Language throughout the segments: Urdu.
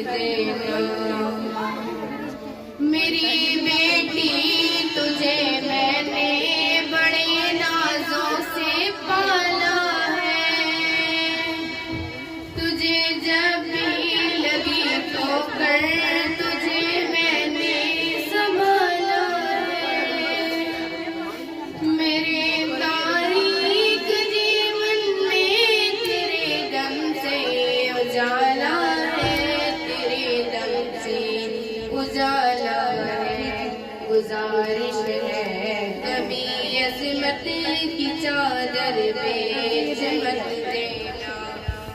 دینا میری بیٹی تجھے میں نے بڑے نازوں سے پالا ہے تجھے جب بھی لگی ٹھوکر تجھے میں نے سنبھالا ہے میرے تاریک جیون میں تیرے دم سے اجالا ہے تیرے دم سے اجالا ہے گزارش ہے کبھی عظمت کی چادر پہ چمک دینا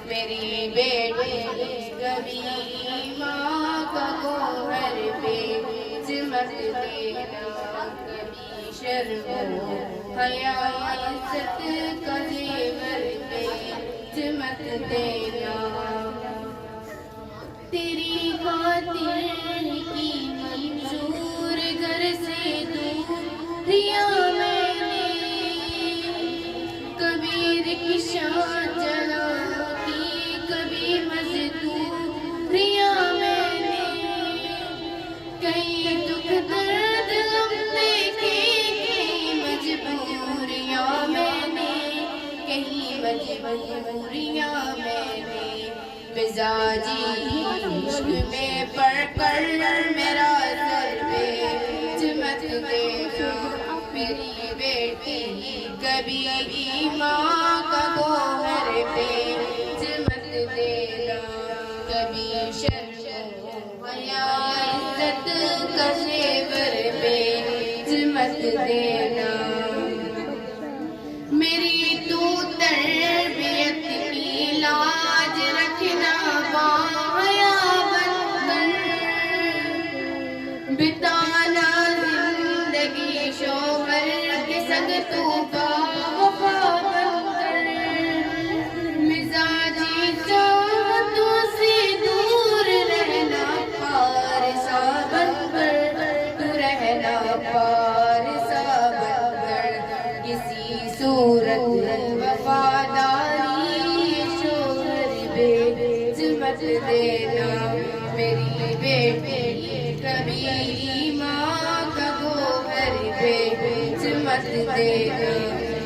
میری بیٹی کبھی ماں کا گوہر پہ چمک دینا کبھی شرم و حیا عزت کا زیور پہ چمک دینا تیری خاطر کی منظور گھر سے دور ریا میں نے کبھی رکشہ چلاتی کبھی مزدور ریا میں نے کئی دکھ درد غم دیکھے کئی مجبوریاں میں نے کہیں مجبوریاں میں نے مزاجی عشق میں پڑھ کر میرا سر پہ چمک دینا میری بیٹی کبھی ماں کا گوہر پہ چمک دینا کبھی شرم و حیا عزت کا زیور پہ چمک دینا میری تو تربیت کی لاج رکھنا باحیا بن کر بتانا زندگی شوہر کے سنگ تو باوفا بن کر مزاجی چاہتوں سے دور رہنا پارسا بن کر تو رہنا پارسا بن کر کسی صورت وفاداری شوہر پہ چمک دینا میری بیٹی کبھی ماں کا گوہر پہ چمک دینا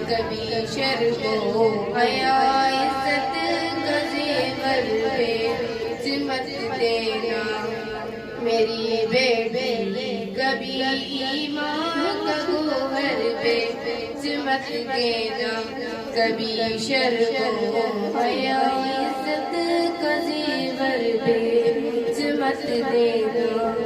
کبھی شرم و حیا عزت کا زیور پہ چمک دینا میری بیٹی کبھی ماں کا گوہر پہ چمک دینا کبھی شرم و حیا عزت کا زیور پہ چمک دینا